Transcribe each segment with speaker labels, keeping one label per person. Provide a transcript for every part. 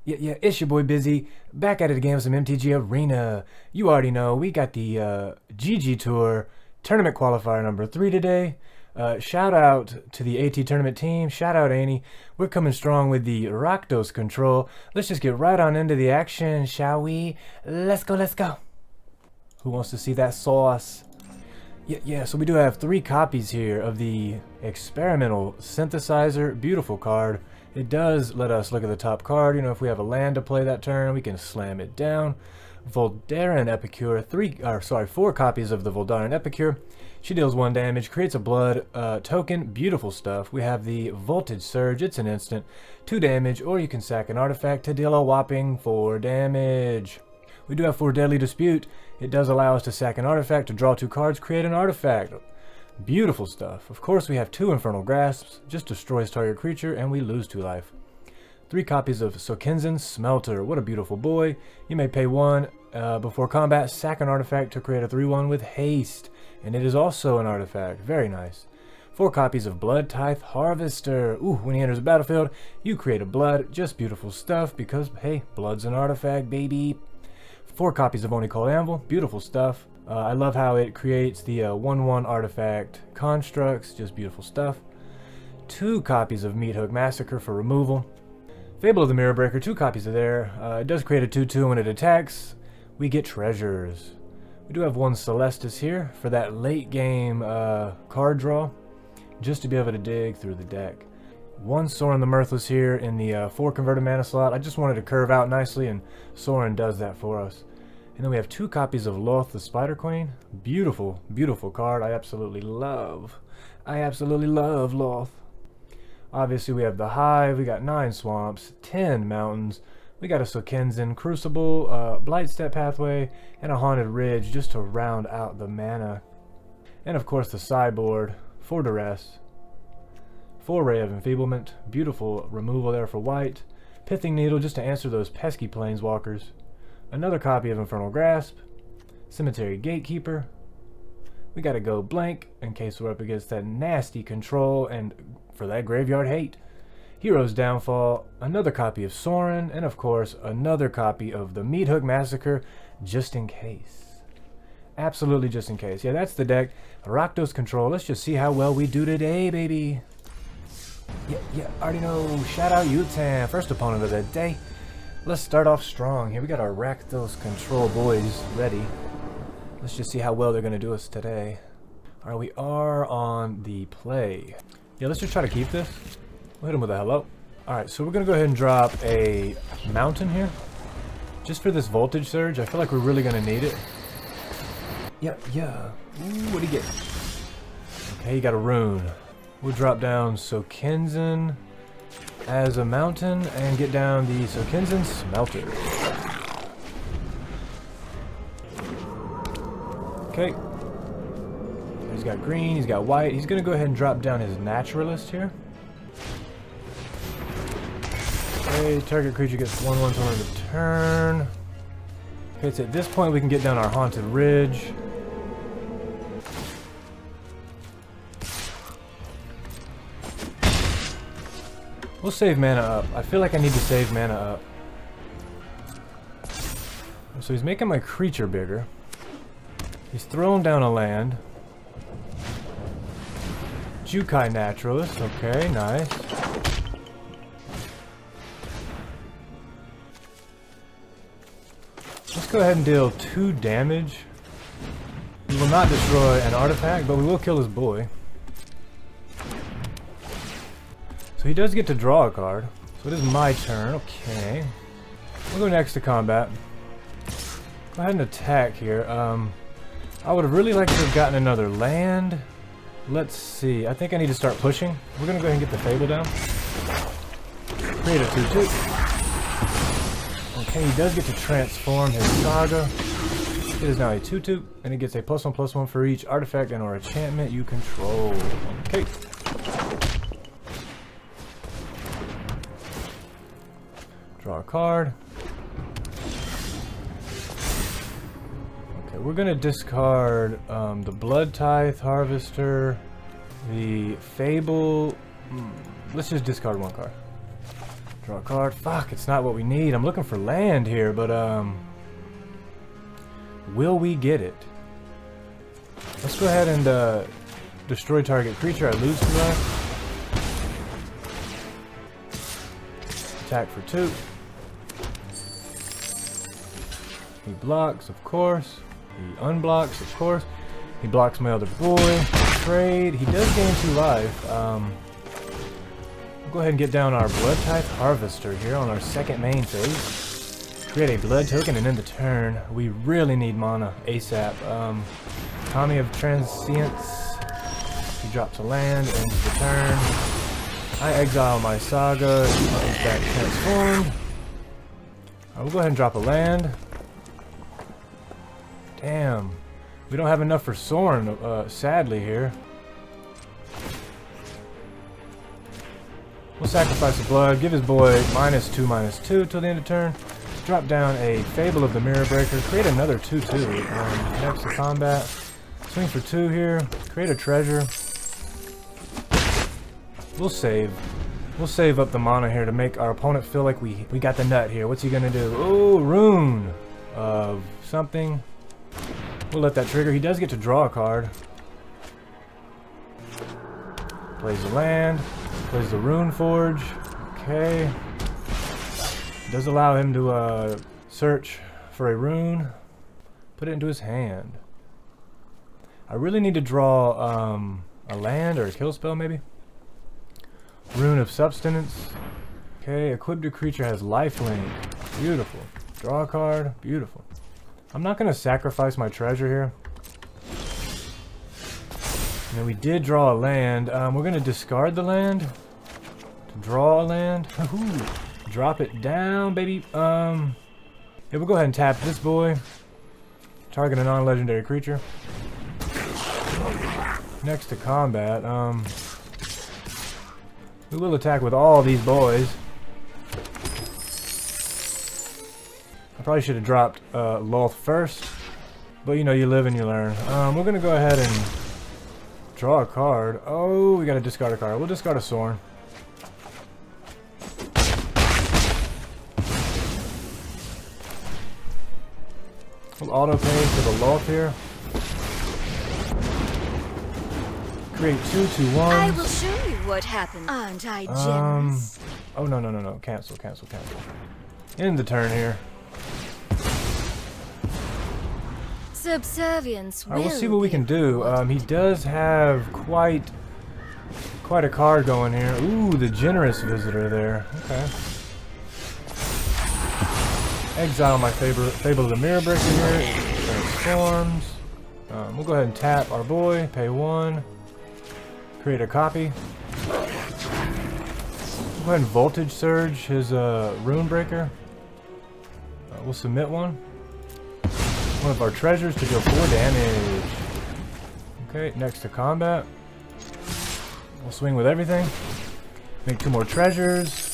Speaker 1: Yeah, it's your boy Busy, back at it again with some MTG Arena. You already know, we got the GGtoor Tournament Qualifier number 3 today. Shout out to the AT Tournament team, shout out Annie. We're coming strong with the Rakdos Control. Let's just get right on into the action, shall we? Let's go. Who wants to see that sauce? Yeah, so we do have 3 copies here of the Experimental Synthesizer. Beautiful card. It does let us look at the top card. You know, if we have a land to play that turn, we can slam it down. Voldaren Epicure, 4 copies of the Voldaren Epicure. She deals 1 damage, creates a blood token. Beautiful stuff. We have the Voltage Surge. It's an instant, 2 damage, or you can sack an artifact to deal a whopping 4 damage. We do have 4 Deadly Dispute. It does allow us to sack an artifact, to draw 2 cards, create an artifact. Beautiful stuff. Of course, we have 2 Infernal Grasps, just destroys target creature, and we lose 2 life. 3 copies of Sokinzen Smelter. What a beautiful boy. You may pay 1 before combat, sack an artifact to create a 3/1 with haste, and it is also an artifact. Very nice. 4 copies of Blood Tithe Harvester. Ooh, when he enters the battlefield, you create a blood. Just beautiful stuff because, hey, blood's an artifact, baby. 4 copies of Onikol Anvil. Beautiful stuff. I love how it creates the 1/1 artifact constructs. Just beautiful stuff. 2 copies of Meathook Massacre for removal. Fable of the Mirror Breaker. 2 copies of there. It does create a 2/2 when it attacks. We get treasures. We do have 1 Celestis here for that late game card draw, just to be able to dig through the deck. 1 Sorin the Mirthless here in the 4 converted mana slot. I just wanted to curve out nicely, and Sorin does that for us. And then we have 2 copies of Loth the Spider Queen. Beautiful, beautiful card. I absolutely love Loth. Obviously, we have the Hive. We got 9 Swamps, 10 Mountains. We got a Sokinzen Crucible, Blightstep Pathway, and a Haunted Ridge just to round out the mana. And of course, the sideboard for Duress. 4 Ray of Enfeeblement. Beautiful removal there for white. Pithing Needle just to answer those pesky Planeswalkers. Another copy of Infernal Grasp. Cemetery Gatekeeper. We gotta go blank in case we're up against that nasty control and for that Graveyard Hate. Hero's Downfall. Another copy of Sorin. And of course, another copy of the Meathook Massacre just in case. Absolutely just in case. Yeah, that's the deck. Rakdos Control. Let's just see how well we do today, baby. Yeah, already know. Shout out Yutan. First opponent of the day. Let's start off strong. Here we got our Rakdos Control boys ready. Let's just see how well they're going to do us today. Alright, we are on the play. Yeah, let's just try to keep this. We'll hit him with a hello. Alright, so we're going to go ahead and drop a mountain here. Just for this Voltage Surge. I feel like we're really going to need it. Yeah. Ooh, what'd he get? Okay, he got a rune. We'll drop down Sokinzen as a mountain and get down the Sokinzen Smelter. Okay. He's got green, he's got white. He's going to go ahead and drop down his Naturalist here. Okay, target creature gets 1/1 till end of turn. Okay, so at this point we can get down our Haunted Ridge. We'll save mana up. I feel like I need to save mana up. So he's making my creature bigger. He's throwing down a land. Jukai Naturalist. Okay, nice. Let's go ahead and deal 2 damage. We will not destroy an artifact, but we will kill his boy. So he does get to draw a card. So it is my turn. Okay. We'll go next to combat. Go ahead and attack here. I would have really liked to have gotten another land. Let's see. I think I need to start pushing. We're going to go ahead and get the Fable down. Create a 2/2. Okay, he does get to transform his Saga. It is now a 2/2, and he gets a +1/+1 for each artifact and or enchantment you control. Okay. Draw a card. Okay, we're gonna discard the Blood Tithe Harvester, the Fable. Let's just discard 1 card. Draw a card. Fuck, it's not what we need. I'm looking for land here, but will we get it? Let's go ahead and destroy target creature. I lose 2 life. Attack for 2. He blocks, of course. He unblocks, of course. He blocks my other boy. Trade. He does gain 2 life. We'll go ahead and get down our blood type harvester here on our second main phase. Create a blood token and end the turn. We really need mana ASAP. Kami of Transience. He drops a land, ends the turn. I exile my Saga. He's back transformed. We'll go ahead and drop a land. Damn. We don't have enough for Soren, sadly, here. We'll sacrifice the blood, give his boy -2/-2 till the end of turn. Drop down a Fable of the Mirror Breaker, create another 2/2. Next to combat. Swing for 2 here, create a treasure. We'll save. We'll save up the mana here to make our opponent feel like we got the nut here. What's he gonna do? Oh, rune of something. We'll let that trigger. He does get to draw a card. Plays the land. Plays the Rune Forge. Okay. Does allow him to search for a rune. Put it into his hand. I really need to draw a land or a kill spell maybe. Rune of Substance. Okay, equipped a creature has lifelink. Beautiful. Draw a card. Beautiful. I'm not going to sacrifice my treasure here. And then we did draw a land. We're going to discard the land. To draw a land. Ooh, drop it down, baby. Yeah, we'll go ahead and tap this boy. Target a non-legendary creature. Next to combat. We will attack with all these boys. I probably should have dropped Loth first. But you know, you live and you learn. We're going to go ahead and draw a card. Oh, we got to discard a card. We'll discard a Soren. We'll auto pay for the Loth here. Create 2/2/1s.
Speaker 2: I will show you what happens. Aren't I generous?
Speaker 1: Oh, no. Cancel. End the turn here.
Speaker 2: Subservience.
Speaker 1: Alright, we'll see what we can do. He does have quite a card going here. Ooh, the Generous Visitor there. Okay. Exile my Fable of the Mirror Breaker here. Transforms. We'll go ahead and tap our boy. Pay 1. Create a copy. We'll go ahead and Voltage Surge his Rune Breaker. We'll submit one of our treasures to deal 4 damage. Okay, next to combat. We'll swing with everything. Make 2 more treasures.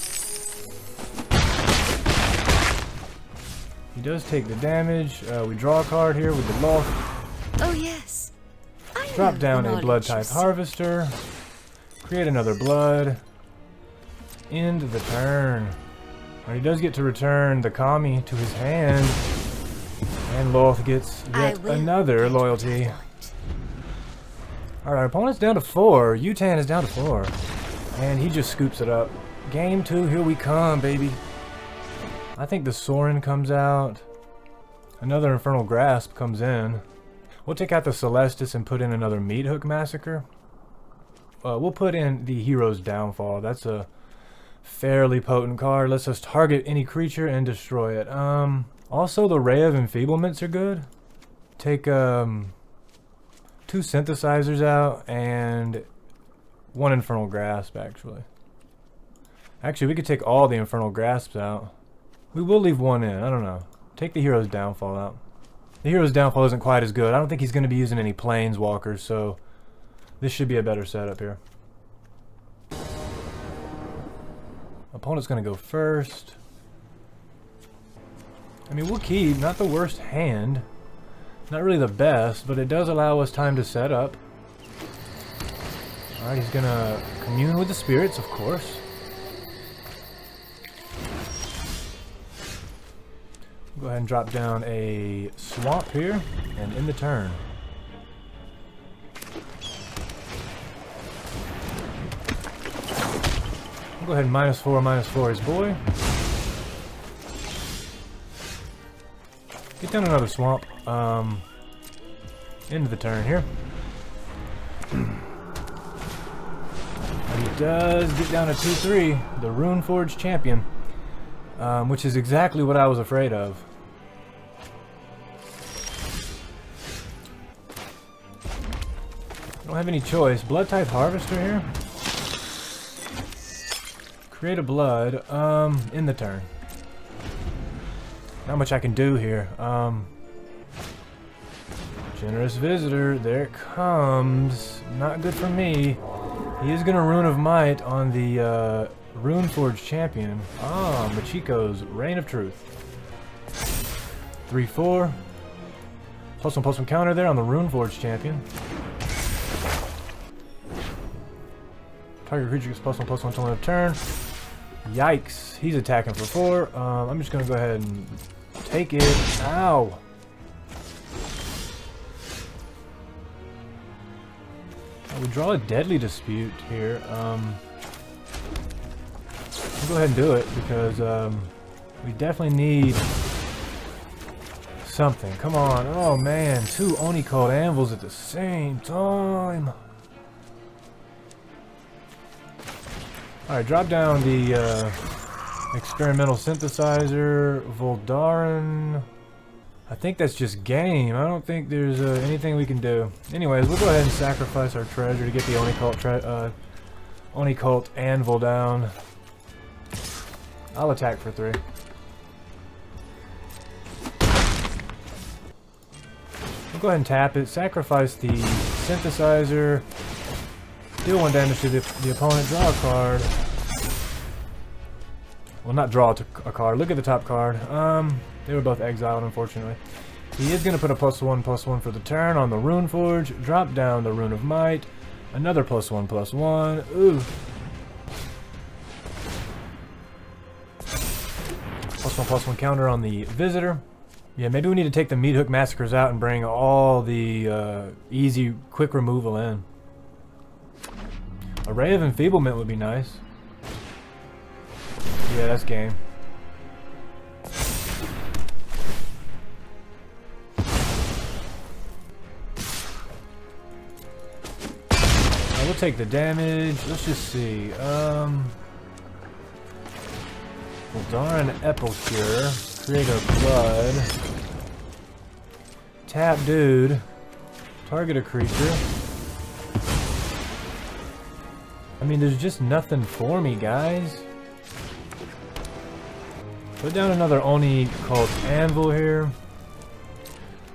Speaker 1: He does take the damage. We draw a card here with the Loth.
Speaker 2: Oh yes.
Speaker 1: Drop down a blood type harvester. Create another blood. End the turn. He does get to return the Kami to his hand. And Loth gets yet another loyalty. Alright, opponent's down to 4. Utan is down to 4. And he just scoops it up. Game 2, here we come, baby. I think the Soren comes out. Another Infernal Grasp comes in. We'll take out the Celestis and put in another Meat Hook Massacre. We'll put in the Hero's Downfall. That's a fairly potent card. Lets us target any creature and destroy it. Also, the Ray of Enfeeblements are good. Take 2 Synthesizers out and 1 Infernal Grasp, actually. Actually, we could take all the Infernal Grasps out. We will leave 1 in. I don't know. Take the Hero's Downfall out. The Hero's Downfall isn't quite as good. I don't think he's going to be using any Planeswalkers, so this should be a better setup here. Opponent's going to go first. I mean, we'll keep. Not the worst hand. Not really the best, but it does allow us time to set up. Alright, he's going to commune with the spirits, of course. Go ahead and drop down a swamp here and end the turn. Go ahead and -4 his boy. Get down another swamp. End of the turn here. And he does get down to 2-3, the Runeforge champion, which is exactly what I was afraid of. I don't have any choice. Blood type harvester here. Create a blood. In the turn. Not much I can do here. Generous visitor. There it comes. Not good for me. He is going to Rune of Might on the Runeforge champion. Machiko's Reign of Truth. 3-4. +1/+1 counter there on the Runeforge champion. Target creature gets +1/+1 until end of turn. Yikes. He's attacking for 4. I'm just going to go ahead and take it. Ow. We draw a Deadly Dispute here. I'll go ahead and do it because we definitely need something. Come on. Oh man, 2 Oni called anvils at the same time. Alright, drop down the experimental synthesizer, Voldarin. I think that's just game. I don't think there's anything we can do. Anyways, we'll go ahead and sacrifice our treasure to get the Oni Cult anvil down. I'll attack for 3. We'll go ahead and tap it, sacrifice the synthesizer, deal 1 damage to the opponent, draw a card. Well, not draw a card. Look at the top card. They were both exiled, unfortunately. He is going to put a +1/+1 for the turn on the Runeforge. Drop down the Rune of Might. Another +1/+1. Ooh. +1/+1 counter on the Visitor. Yeah, maybe we need to take the Meat Hook Massacres out and bring all the easy, quick removal in. Array of Enfeeblement would be nice. Yeah, that's game. We'll take the damage. Let's just see. Voldarin Epicure. Create a blood. Tap dude. Target a creature. I mean, there's just nothing for me, guys. Put down another Oni called Anvil here.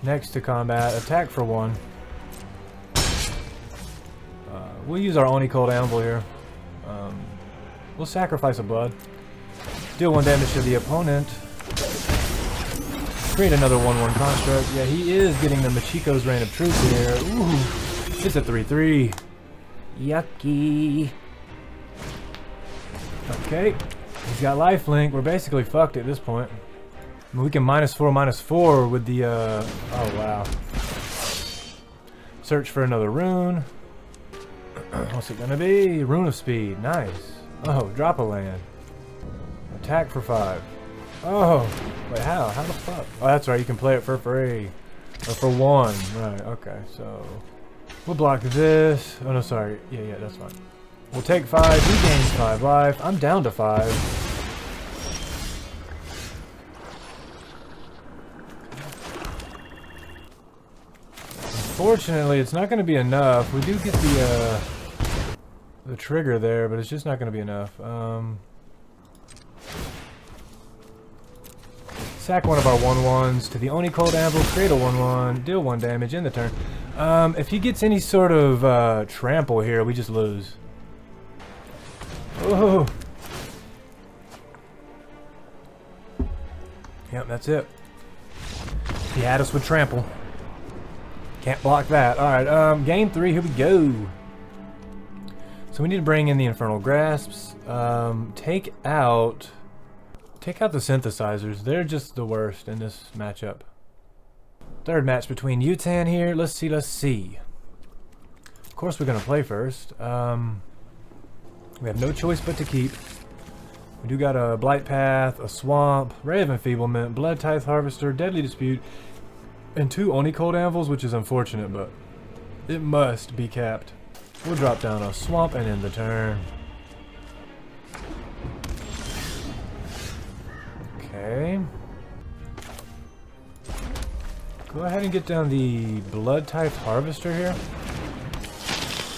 Speaker 1: Next to combat. Attack for 1. We'll use our Oni Cold Anvil here. We'll sacrifice a blood. Deal 1 damage to the opponent. Create another 1/1 construct. Yeah, he is getting the Machiko's Reign of Truth here. Ooh, it's a 3-3. Yucky. Okay, he's got lifelink. We're basically fucked at this point. I mean, we can -4/-4 with the, oh wow. Search for another rune. What's it gonna be? Rune of Speed. Nice. Oh, drop a land. Attack for 5. Oh, wait, how? How the fuck? Oh, that's right. You can play it for free. Or for 1. Right, okay. So, we'll block this. Oh, no, sorry. Yeah, that's fine. We'll take 5. He gains 5 life. I'm down to 5. Unfortunately, it's not going to be enough. We do get the trigger there, but it's just not going to be enough. Sack one of our 1/1s to the Oni Cold Anvil, create a 1/1, deal 1 damage in the turn. If he gets any sort of trample here, we just lose. Oh. Yep, that's it. He had us with trample. Can't block that. Alright, game 3, here we go. So we need to bring in the Infernal Grasps. Take out Kick out the synthesizers. They're just the worst in this matchup. Third match between Utan here. Let's see. Of course we're going to play first. We have no choice but to keep. We do got a Blight Path, a Swamp, Ray of Enfeeblement, Blood Tithe Harvester, Deadly Dispute, and 2 Oni Cold Anvils, which is unfortunate, but it must be capped. We'll drop down a Swamp and end the turn. Okay. Go ahead and get down the Blood Tithe Harvester here.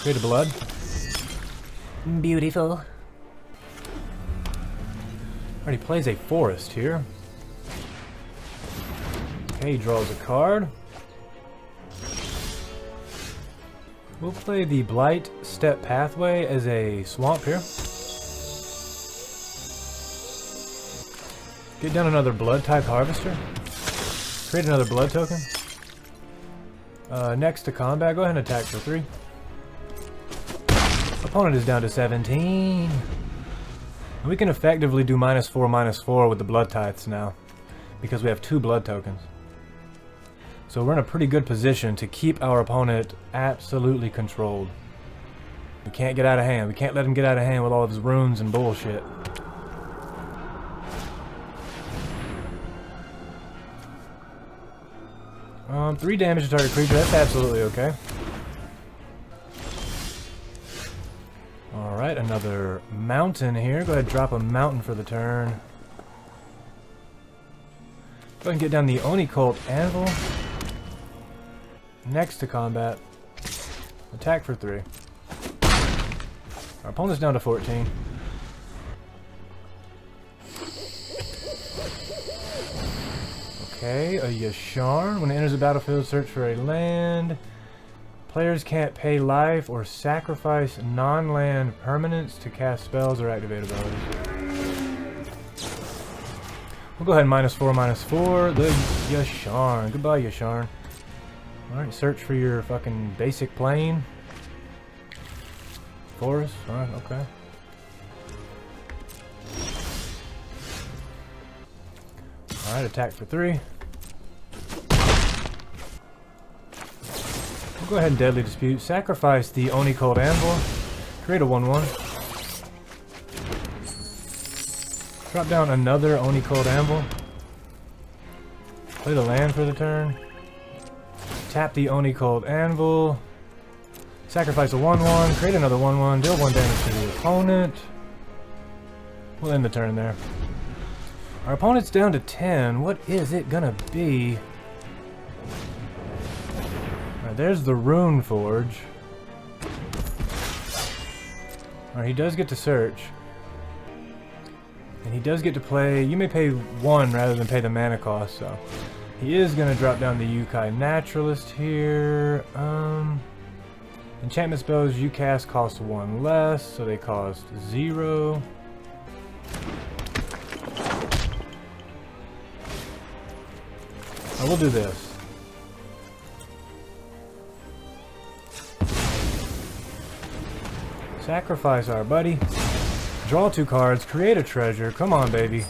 Speaker 1: Create a blood. Beautiful. Already plays a forest here. Okay, he draws a card. We'll play the Blight Step Pathway as a swamp here. Get down another Blood Type Harvester. Create another blood token. Next to combat, go ahead and attack for 3. Opponent is down to 17. We can effectively do -4/-4 with the Blood Tithes now, because we have 2 blood tokens. So we're in a pretty good position to keep our opponent absolutely controlled. We can't get out of hand. We can't let him get out of hand with all of his runes and bullshit. Three damage to target creature. That's absolutely okay. Alright, another mountain here. Go ahead and drop a mountain for the turn. Go ahead and get down the Oni Cult Anvil. Next to combat. Attack for 3. Our opponent's down to 14. Okay, a Yashar. When it enters the battlefield, search for a land. Players can't pay life or sacrifice non-land permanents to cast spells or activate abilities. We'll go ahead and -4/-4. The Yashar. Goodbye, Yashar. Alright, search for your fucking basic plane. Forest. Alright, okay. Alright, attack for 3. We'll go ahead and Deadly Dispute. Sacrifice the Oni Cold Anvil. Create a 1/1. Drop down another Oni Cold Anvil. Play the land for the turn. Tap the Oni Cold Anvil. Sacrifice a 1/1. Create another 1/1. Deal 1 damage to the opponent. We'll end the turn there. Our opponent's down to 10. What is it gonna be? Alright, there's the Rune Forge. Alright, he does get to search. And he does get to play... You may pay 1 rather than pay the mana cost, so... He is gonna drop down the Yukai Naturalist here. Enchantment spells you cast cost 1 less, so they cost 0. We'll do this. Sacrifice our buddy. Draw 2 cards. Create a treasure. Come on, baby.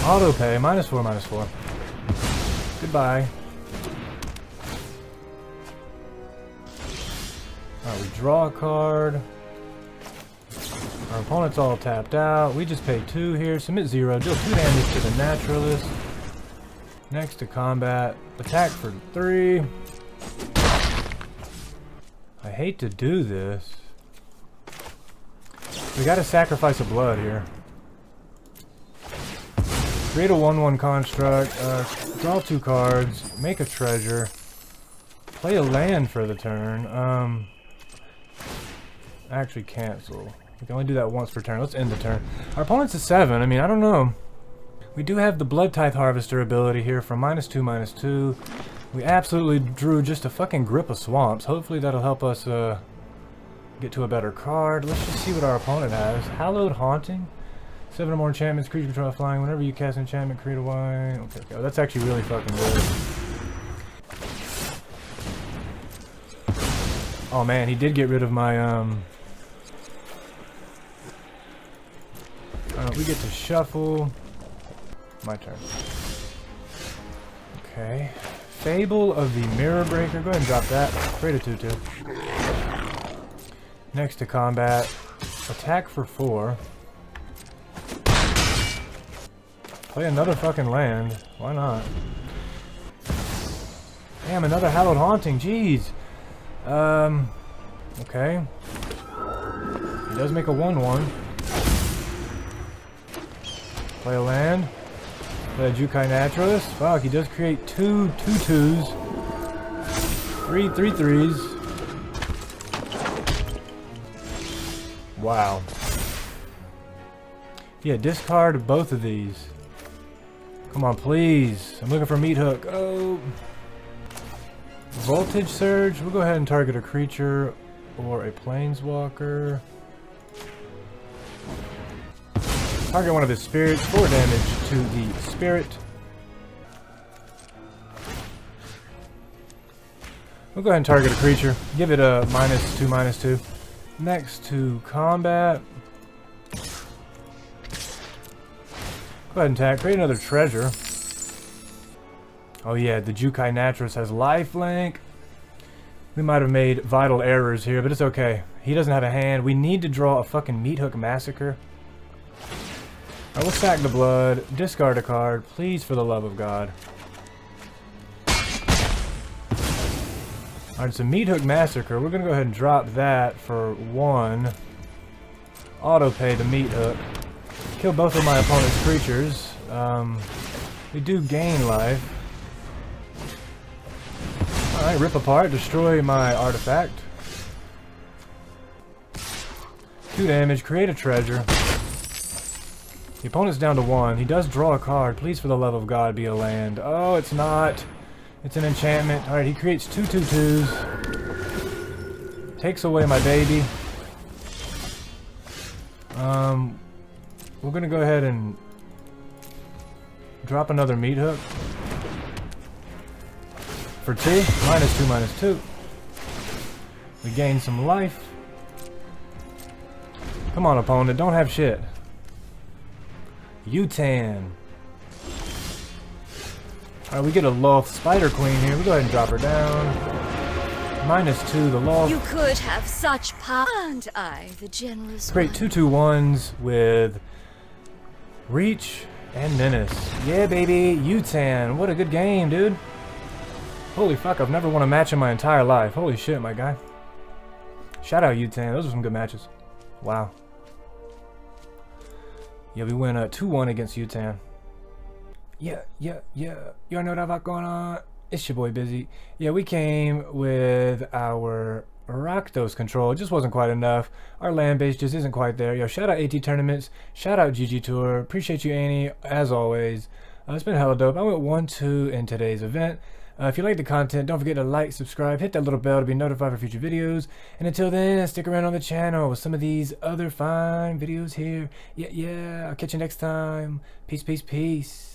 Speaker 1: Auto pay. -4/-4. Goodbye. Alright, we draw a card. Our opponent's all tapped out. We just pay 2 here. Submit 0. Deal 2 damage to the Naturalist. Next to combat. Attack for 3. I hate to do this. We gotta sacrifice a blood here. Create a 1/1 construct. Draw 2 cards. Make a treasure. Play a land for the turn. Actually cancel. We can only do that once per turn. Let's end the turn. Our opponent's at 7. I mean, I don't know. We do have the Blood Tithe Harvester ability here from -2/-2. We absolutely drew just a fucking grip of swamps. Hopefully that'll help us get to a better card. Let's just see what our opponent has. Hallowed Haunting. 7 or more enchantments. Creature control flying. Whenever you cast an enchantment, create a Y. Okay, that's actually really fucking good. Oh man, he did get rid of my We get to shuffle. My turn. Okay. Fable of the Mirror Breaker. Go ahead and drop that. Create a 2/2. Next to combat. Attack for 4. Play another fucking land. Why not? Damn, another Hallowed Haunting. Jeez. Okay. He does make a 1/1. Play a land. Play a Jukai Naturalist. Fuck, he does create 2 2/2s. 3 3/3s. Wow. Yeah, discard both of these. Come on, please. I'm looking for Meat Hook. Oh. Voltage Surge. We'll go ahead and target a creature or a planeswalker. Target one of his spirits. 4 damage to the spirit. We'll go ahead and target a creature. Give it a -2/-2. Next to combat. Go ahead and attack. Create another treasure. Oh yeah, the Jukai Naturalist has lifelink. We might have made vital errors here, but it's okay. He doesn't have a hand. We need to draw a fucking Meat Hook Massacre. I will sack the blood. Discard a card. Please, for the love of God. Alright, it's a Meat Hook Massacre. We're going to go ahead and drop that for 1. Auto-pay the Meat Hook. Kill both of my opponent's creatures. We do gain life. Alright, rip apart, destroy my artifact. 2 damage, create a treasure. The opponent's down to 1. He does draw a card. Please, for the love of God, be a land. Oh, it's not. It's an enchantment. Alright, he creates 2 2/2s. Takes away my baby. We're gonna go ahead and drop another Meat Hook. For 2, -2/-2. We gain some life. Come on, opponent, don't have shit. Utan. Alright, we get a Loth Spider Queen here. We go ahead and drop her down. -2, the Loth.
Speaker 2: You could have such power. And I, the generous
Speaker 1: Create
Speaker 2: one.
Speaker 1: 2 2/1s with Reach and Menace. Yeah, baby, Utan. What a good game, dude. Holy fuck, I've never won a match in my entire life. Holy shit, my guy. Shout out Utan. Those are some good matches. Wow. Yeah, we win 2-1 against Utan. Yeah. You all know what I've got going on? It's your boy Busy. Yeah, we came with our Rakdos Control. It just wasn't quite enough. Our land base just isn't quite there. Yo, shout out AT Tournaments. Shout out GGtoor. Appreciate you, Annie, as always. It's been hella dope. I went 1-2 in today's event. If you like the content, don't forget to like, subscribe, hit that little bell to be notified for future videos. And until then, stick around on the channel with some of these other fine videos here. Yeah. I'll catch you next time. Peace.